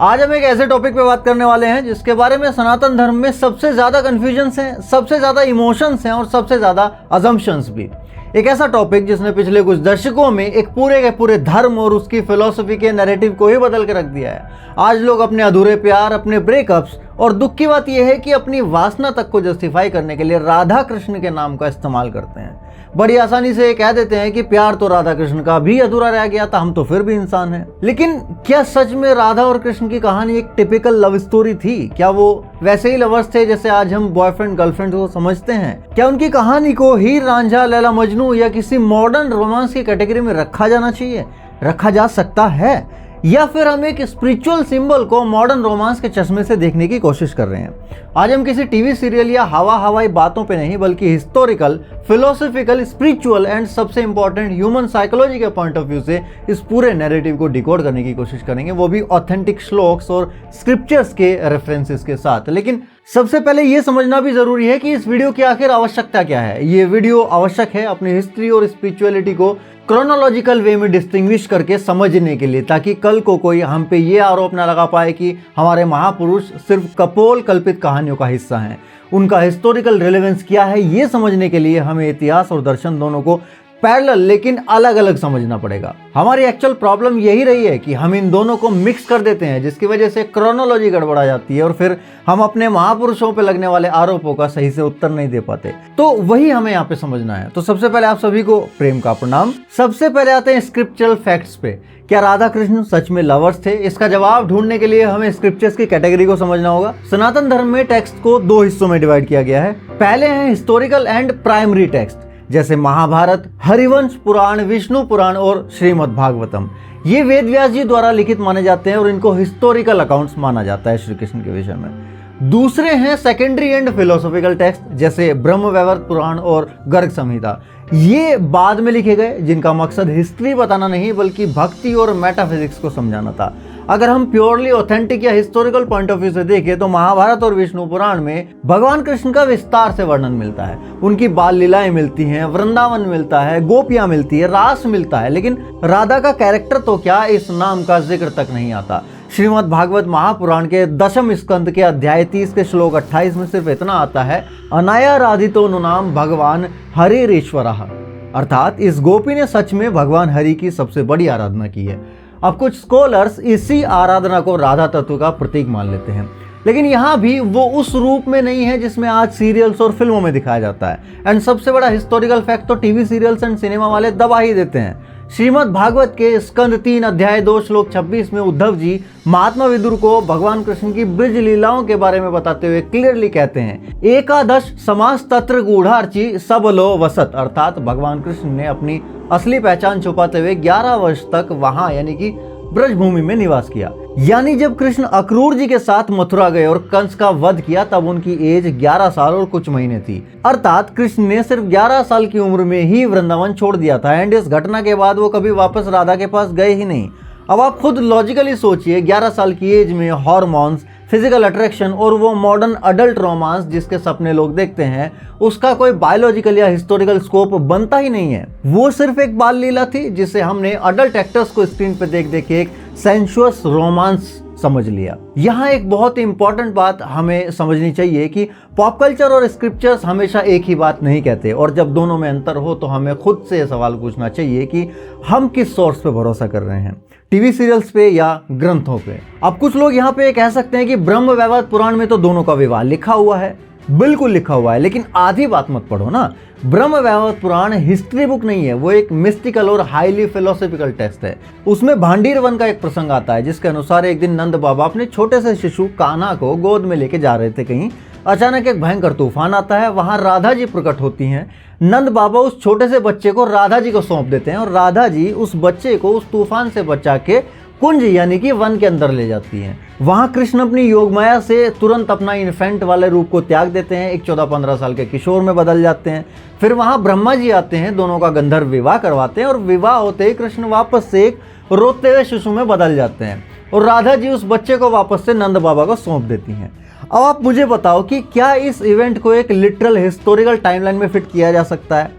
आज हम एक ऐसे टॉपिक पे बात करने वाले हैं जिसके बारे में सनातन धर्म में सबसे ज़्यादा कन्फ्यूजन्स हैं, सबसे ज़्यादा इमोशंस हैं और सबसे ज़्यादा अजम्पशंस भी। एक ऐसा टॉपिक जिसने पिछले कुछ दशकों में एक पूरे के पूरे धर्म और उसकी फिलॉसफी के नैरेटिव को ही बदल के रख दिया है। आज लोग अपने अधूरे प्यार, अपने ब्रेकअप्स और दुख की बात यह है कि अपनी वासना तक को जस्टिफाई करने के लिए राधा कृष्ण के नाम का इस्तेमाल करते हैं। बड़ी आसानी से कह देते हैं कि प्यार तो राधा कृष्ण का भी अधूरा रह गया था, हम तो फिर भी इंसान हैं। लेकिन क्या सच में राधा और कृष्ण की कहानी एक टिपिकल लव स्टोरी थी? क्या वो वैसे ही लवर्स थे जैसे आज हम बॉयफ्रेंड गर्लफ्रेंड को समझते हैं? क्या उनकी कहानी को हीर रांझा, लैला मजनू या किसी मॉडर्न रोमांस की कैटेगरी में रखा जाना चाहिए, रखा जा सकता है, या फिर हम एक स्पिरिचुअल सिंबल को मॉडर्न रोमांस के चश्मे से देखने की कोशिश कर रहे हैं? आज हम किसी टीवी सीरियल या हवाई बातों पे नहीं बल्कि हिस्टोरिकल, फिलोसॉफिकल, स्पिरिचुअल एंड सबसे इंपॉर्टेंट ह्यूमन साइकोलॉजी के पॉइंट ऑफ व्यू से इस पूरे नैरेटिव को डिकोड करने की कोशिश करेंगे, वो भी ऑथेंटिक श्लोक्स और स्क्रिप्चर्स के रेफरेंसेस के साथ। लेकिन सबसे पहले ये समझना भी जरूरी है कि इस वीडियो की आखिर आवश्यकता क्या है। ये वीडियो आवश्यक है अपनी हिस्ट्री और स्पिरिचुअलिटी को क्रोनोलॉजिकल वे में डिस्टिंग्विश करके समझने के लिए, ताकि कल को कोई हम पे ये आरोप ना लगा पाए कि हमारे महापुरुष सिर्फ कपोल कल्पित कहानियों का हिस्सा हैं। उनका हिस्टोरिकल रिलेवेंस क्या है ये समझने के लिए हमें इतिहास और दर्शन दोनों को पैरेलल लेकिन अलग अलग समझना पड़ेगा। हमारी एक्चुअल प्रॉब्लम यही रही है कि हम इन दोनों को मिक्स कर देते हैं, जिसकी वजह से क्रोनोलॉजी गड़बड़ा जाती है और फिर हम अपने महापुरुषों पे लगने वाले आरोपों का सही से उत्तर नहीं दे पाते। तो वही हमें यहाँ पे समझना है। तो सबसे पहले आप सभी को प्रेम का प्रणाम। सबसे पहले आते हैं स्क्रिप्चरल फैक्ट्स पे। क्या राधा कृष्ण सच में लवर्स थे? इसका जवाब ढूंढने के लिए हमें स्क्रिप्चर्स की कैटेगरी को समझना होगा। सनातन धर्म में टेक्स्ट को दो हिस्सों में डिवाइड किया गया है। पहले हैं हिस्टोरिकल एंड प्राइमरी टेक्स्ट, जैसे महाभारत, हरिवंश पुराण, विष्णु पुराण और श्रीमद् भागवतम। ये वेद व्यास जी द्वारा लिखित माने जाते हैं और इनको हिस्टोरिकल अकाउंट्स माना जाता है श्री कृष्ण के विषय में। दूसरे हैं सेकेंडरी एंड फिलोसॉफिकल टेक्स्ट, जैसे ब्रह्म वैवर्त पुराण और गर्ग संहिता। ये बाद में लिखे गए, जिनका मकसद हिस्ट्री बताना नहीं बल्कि भक्ति और मेटाफिजिक्स को समझाना था। अगर हम प्योरली ऑथेंटिक या हिस्टोरिकल पॉइंट ऑफ व्यू से देखें तो महाभारत और विष्णु पुराण में भगवान कृष्ण का विस्तार से वर्णन मिलता है। उनकी बाल लीलाएं मिलती हैं, वृंदावन मिलता है, गोपियां मिलती है, रास मिलता है, लेकिन राधा का कैरेक्टर तो क्या, इस नाम का जिक्र तक नहीं आता। श्रीमद् भागवत महापुराण के 10वें स्कंद के अध्याय 30 के श्लोक 28 में सिर्फ इतना आता है, अनायाराधितो नुनाम भगवान हरिरेश्वरः, अर्थात इस गोपी ने सच में भगवान हरि की सबसे बड़ी आराधना की है। अब कुछ स्कॉलर्स इसी आराधना को राधा तत्व का प्रतीक मान लेते हैं, लेकिन यहाँ भी वो उस रूप में नहीं है जिसमें आज सीरियल्स और फिल्मों में दिखाया जाता है। एंड सबसे बड़ा हिस्टोरिकल फैक्ट तो टीवी सीरियल्स एंड सिनेमा वाले दबा ही देते हैं। श्रीमद् भागवत के स्कंद 3 अध्याय 2 श्लोक 26 में उद्धव जी महात्मा विदुर को भगवान कृष्ण की ब्रज लीलाओं के बारे में बताते हुए क्लियरली कहते हैं, एकादश समास तत्र गूढ़ार्ची सबलो वसत, अर्थात भगवान कृष्ण ने अपनी असली पहचान छुपाते हुए 11 वर्ष तक वहां यानी कि ब्रजभूमि में निवास किया। यानी जब कृष्ण अक्रूर जी के साथ मथुरा गए और कंस का वध किया तब उनकी एज 11 साल और कुछ महीने थी, अर्थात कृष्ण ने सिर्फ 11 साल की उम्र में ही वृंदावन छोड़ दिया था। एंड इस घटना के बाद वो कभी वापस राधा के पास गए ही नहीं। अब आप खुद लॉजिकली सोचिए, 11 साल की एज में हॉर्मोन्स, फिजिकल अट्रैक्शन और वो मॉडर्न अडल्ट रोमांस जिसके सपने लोग देखते हैं, उसका कोई बायोलॉजिकल या हिस्टोरिकल स्कोप बनता ही नहीं है। वो सिर्फ एक बाल लीला थी जिसे हमने अडल्ट एक्टर्स को स्क्रीन पे देख देख के एक सेंसुअस रोमांस समझ लिया। यहाँ एक बहुत ही इंपॉर्टेंट बात हमें समझनी चाहिए कि पॉप कल्चर और स्क्रिप्चर्स हमेशा एक ही बात नहीं कहते, और जब दोनों में अंतर हो तो हमें खुद से सवाल पूछना चाहिए कि हम किस सोर्स पे भरोसा कर रहे हैं, टीवी सीरियल्स पे या ग्रंथों पे। अब कुछ लोग यहाँ पे कह सकते हैं कि ब्रह्म वैवर्त पुराण में तो दोनों का विवाह लिखा हुआ है। बिल्कुल लिखा हुआ है, लेकिन आधी बात मत पढ़ो ना। ब्रह्म वैवर्त पुराण हिस्ट्री बुक नहीं है, वो एक मिस्टिकल और हाईली फिलोसॉफिकल टेक्स्ट है। उसमें भांडीर वन का एक प्रसंग आता है जिसके अनुसार एक दिन नंद बाबा अपने छोटे से शिशु कान्हा को गोद में लेके जा रहे थे कहीं। अचानक एक भयंकर तूफान आता है, वहां राधा जी प्रकट होती हैं। नंद बाबा उस छोटे से बच्चे को राधा जी को सौंप देते हैं और राधा जी उस बच्चे को उस तूफान से बचा के कुंज यानी कि वन के अंदर ले जाती हैं। वहां कृष्ण अपनी योग माया से तुरंत अपना इन्फेंट वाले रूप को त्याग देते हैं, एक 14-15 साल के किशोर में बदल जाते हैं। फिर वहां ब्रह्मा जी आते हैं, दोनों का गंधर्व विवाह करवाते हैं और विवाह होते ही कृष्ण वापस से एक रोते हुए शिशु में बदल जाते हैं और राधा जी उस बच्चे को वापस से नंद बाबा को सौंप देती हैं। अब आप मुझे बताओ कि क्या इस इवेंट को एक लिटरल हिस्टोरिकल टाइमलाइन में फिट किया जा सकता है?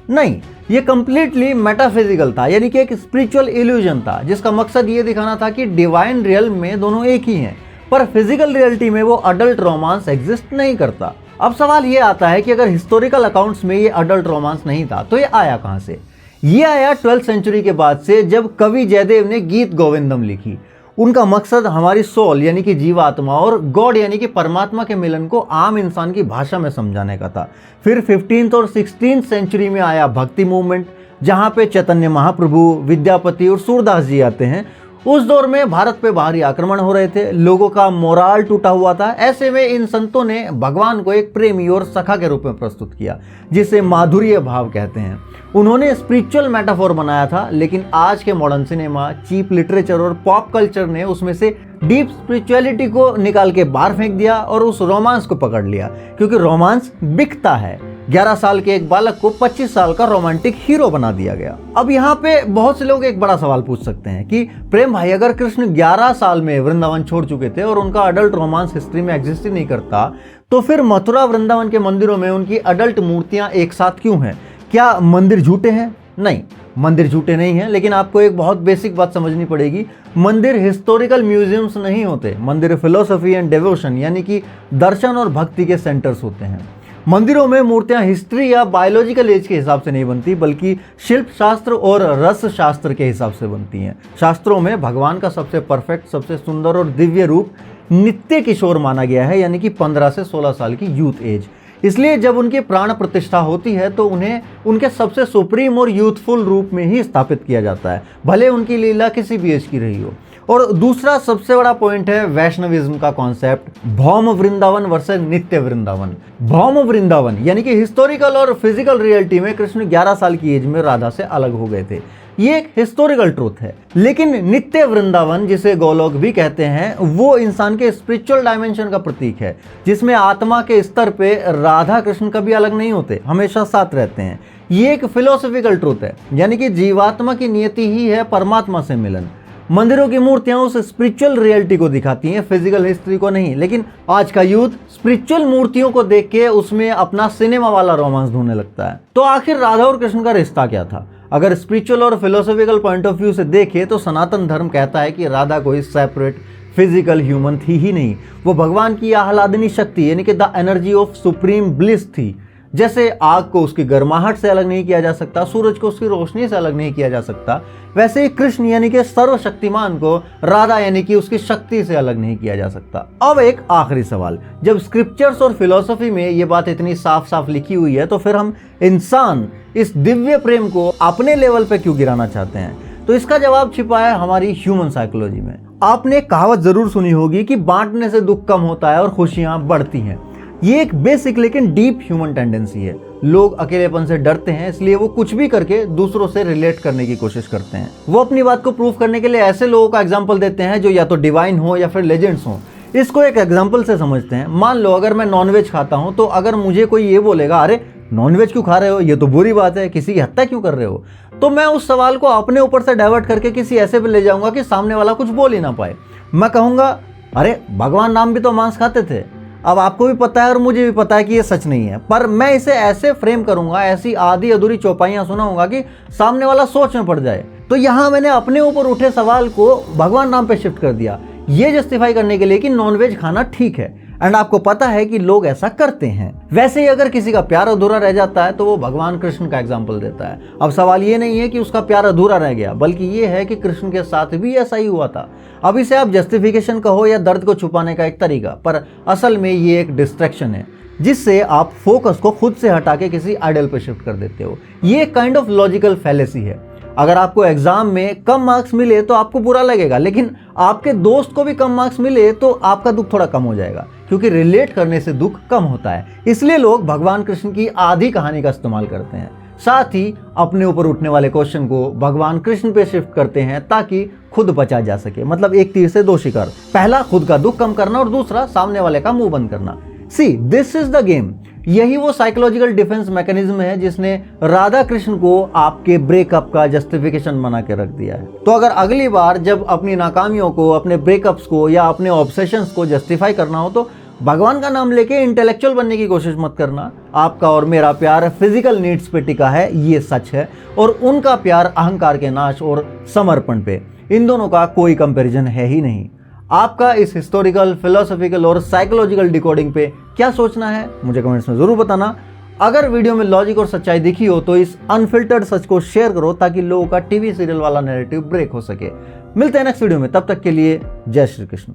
नहीं, ये कंप्लीटली मेटाफिजिकल था, यानी कि एक स्पिरिचुअल इल्यूजन था जिसका मकसद ये दिखाना था कि डिवाइन रियल में दोनों एक ही हैं, पर फिजिकल रियलिटी में वो अडल्ट रोमांस एग्जिस्ट नहीं करता। अब सवाल ये आता है कि अगर हिस्टोरिकल अकाउंट्स में ये अडल्ट रोमांस नहीं था तो ये आया कहाँ से? ये आया 12th सेंचुरी के बाद से, जब कवि जयदेव ने गीत गोविंदम लिखी। उनका मकसद हमारी सोल यानी कि जीवात्मा और गॉड यानी कि परमात्मा के मिलन को आम इंसान की भाषा में समझाने का था। फिर 15th और 16th सेंचुरी में आया भक्ति मूवमेंट, जहाँ पे चैतन्य महाप्रभु, विद्यापति और सूरदास जी आते हैं। उस दौर में भारत पे बाहरी आक्रमण हो रहे थे, लोगों का मोराल टूटा हुआ था। ऐसे में इन संतों ने भगवान को एक प्रेमी और सखा के रूप में प्रस्तुत किया, जिसे माधुर्य भाव कहते हैं। उन्होंने स्पिरिचुअल मेटाफोर बनाया था, लेकिन आज के मॉडर्न सिनेमा, चीप लिटरेचर और पॉप कल्चर ने उसमें से डीप स्पिरिचुअलिटी को निकाल के बाहर फेंक दिया और उस रोमांस को पकड़ लिया, क्योंकि रोमांस बिकता है। 11 साल के एक बालक को 25 साल का रोमांटिक हीरो बना दिया गया। अब यहाँ पे बहुत से लोग एक बड़ा सवाल पूछ सकते हैं कि प्रेम भाई, अगर कृष्ण 11 साल में वृंदावन छोड़ चुके थे और उनका अडल्ट रोमांस हिस्ट्री में एग्जिस्ट ही नहीं करता, तो फिर मथुरा वृंदावन के मंदिरों में उनकी अडल्ट मूर्तियां एक साथ क्यों हैं? क्या मंदिर झूठे हैं? नहीं, मंदिर झूठे नहीं हैं, लेकिन आपको एक बहुत बेसिक बात समझनी पड़ेगी। मंदिर हिस्टोरिकल म्यूजियम्स नहीं होते, मंदिर फिलोसफी एंड डिवोशन यानी कि दर्शन और भक्ति के सेंटर्स होते हैं। मंदिरों में मूर्तियां हिस्ट्री या बायोलॉजिकल एज के हिसाब से नहीं बनती, बल्कि शिल्प शास्त्र और रस शास्त्र के हिसाब से बनती हैं। शास्त्रों में भगवान का सबसे परफेक्ट, सबसे सुंदर और दिव्य रूप नित्य किशोर माना गया है, यानी कि 15 से 16 साल की यूथ एज। इसलिए जब उनकी प्राण प्रतिष्ठा होती है तो उन्हें उनके सबसे सुप्रीम और यूथफुल रूप में ही स्थापित किया जाता है, भले उनकी लीला किसी भी एज की रही हो। और दूसरा सबसे बड़ा पॉइंट है वैष्णविज्म का कॉन्सेप्ट, भौम वृंदावन वर्सेस नित्य वृंदावन। भौम वृंदावन यानी कि हिस्टोरिकल और फिजिकल रियलिटी में कृष्ण 11 साल की एज में राधा से अलग हो गए थे, ये एक हिस्टोरिकल ट्रूथ है। लेकिन नित्य वृंदावन, जिसे गोलोक भी कहते हैं, वो इंसान के स्पिरिचुअल डायमेंशन का प्रतीक है, जिसमें आत्मा के स्तर पे राधा कृष्ण कभी अलग नहीं होते, हमेशा साथ रहते हैं। ये एक फिलोसफिकल ट्रूथ है, यानी कि जीवात्मा की नियति ही है परमात्मा से मिलन। मंदिरों की मूर्तियां उस स्पिरिचुअल रियलिटी को दिखाती हैं, फिजिकल हिस्ट्री को नहीं। लेकिन आज का यूथ स्पिरिचुअल मूर्तियों को देख के उसमें अपना सिनेमा वाला रोमांस ढूंढने लगता है। तो आखिर राधा और कृष्ण का रिश्ता क्या था? अगर स्पिरिचुअल और फिलोसॉफिकल पॉइंट ऑफ व्यू से देखें तो सनातन धर्म कहता है कि राधा कोई सेपरेट फिजिकल ह्यूमन थी ही नहीं, वो भगवान की आह्लादनी शक्ति यानी कि the energy of supreme bliss थी। जैसे आग को उसकी गर्माहट से अलग नहीं किया जा सकता, सूरज को उसकी रोशनी से अलग नहीं किया जा सकता, वैसे ही कृष्ण यानी कि सर्वशक्तिमान को राधा यानी कि उसकी शक्ति से अलग नहीं किया जा सकता। अब एक आखिरी सवाल, जब स्क्रिप्चर्स और फिलोसफी में ये बात इतनी साफ साफ लिखी हुई है, तो फिर हम इंसान इस दिव्य प्रेम को अपने लेवल पे क्यों गिराना चाहते हैं? तो इसका जवाब छिपा है हमारी ह्यूमन साइकोलॉजी में। आपने कहावत जरूर सुनी होगी कि बांटने से दुख कम होता है और खुशियां बढ़ती हैं। ये एक बेसिक लेकिन डीप ह्यूमन टेंडेंसी है। लोग अकेलेपन से डरते हैं, इसलिए वो कुछ भी करके दूसरों से रिलेट करने की कोशिश करते हैं। वो अपनी बात को प्रूव करने के लिए ऐसे लोगों का एग्जाम्पल देते हैं जो या तो डिवाइन हो या फिर लेजेंड्स हो। इसको एक एग्जाम्पल से समझते हैं। मान लो अगर मैं नॉनवेज खाता हूं, तो अगर मुझे कोई ये बोलेगा, अरे नॉनवेज क्यों खा रहे हो, ये तो बुरी बात है, किसी की हत्या क्यों कर रहे हो, तो मैं उस सवाल को अपने ऊपर से डाइवर्ट करके किसी ऐसे पे ले जाऊंगा कि सामने वाला कुछ बोल ही ना पाए। मैं कहूंगा, अरे भगवान राम भी तो मांस खाते थे। अब आपको भी पता है और मुझे भी पता है कि ये सच नहीं है, पर मैं इसे ऐसे फ्रेम करूंगा, ऐसी आधी अधूरी चौपाइयां सुनाऊंगा कि सामने वाला सोच में पड़ जाए। तो यहां मैंने अपने ऊपर उठे सवाल को भगवान राम पे शिफ्ट कर दिया, ये जस्टिफाई करने के लिए कि नॉनवेज खाना ठीक है। एंड आपको पता है कि लोग ऐसा करते हैं। वैसे ही अगर किसी का प्यार अधूरा रह जाता है तो वो भगवान कृष्ण का एग्जाम्पल देता है। अब सवाल ये नहीं है कि उसका प्यार अधूरा रह गया, बल्कि ये है कि कृष्ण के साथ भी ऐसा ही हुआ था। अब इसे आप जस्टिफिकेशन कहो या दर्द को छुपाने का एक तरीका, पर असल में ये एक डिस्ट्रैक्शन है जिससे आप फोकस को खुद से हटा के किसी आइडल पे शिफ्ट कर देते हो। ये एक काइंड ऑफ लॉजिकल फैलेसी है। अगर आपको एग्जाम में कम मार्क्स मिले तो आपको बुरा लगेगा, लेकिन आपके दोस्त को भी कम मार्क्स मिले तो आपका दुख थोड़ा कम हो जाएगा, क्योंकि रिलेट करने से दुख कम होता है। इसलिए लोग भगवान कृष्ण की आधी कहानी का इस्तेमाल करते हैं, साथ ही अपने ऊपर उठने वाले क्वेश्चन को भगवान कृष्ण पे शिफ्ट करते हैं ताकि खुद बचा जा सके। मतलब एक तीर से दो शिकार, पहला खुद का दुख कम करना और दूसरा सामने वाले का मुंह बंद करना। See this is the game. यही वो साइकोलॉजिकल डिफेंस मैकेनिज्म है जिसने राधा कृष्ण को आपके ब्रेकअप का जस्टिफिकेशन बना के रख दिया है। तो अगर अगली बार जब अपनी नाकामियों को, अपने ब्रेकअप्स को या अपने ऑब्सेशंस को जस्टिफाई करना हो तो भगवान का नाम लेके इंटेलेक्चुअल बनने की कोशिश मत करना। आपका और मेरा प्यार फिजिकल नीड्स पे टिका है, ये सच है, और उनका प्यार अहंकार के नाश और समर्पण पे। इन दोनों का कोई कंपैरिजन है ही नहीं। आपका इस हिस्टोरिकल, फिलोसॉफिकल और साइकोलॉजिकल डिकोडिंग पे क्या सोचना है, मुझे कमेंट्स में जरूर बताना। अगर वीडियो में लॉजिक और सच्चाई दिखी हो तो इस अनफिल्टर्ड सच को शेयर करो ताकि लोगों का टीवी सीरियल वाला नैरेटिव ब्रेक हो सके। मिलते हैं नेक्स्ट वीडियो में, तब तक के लिए जय श्री कृष्ण।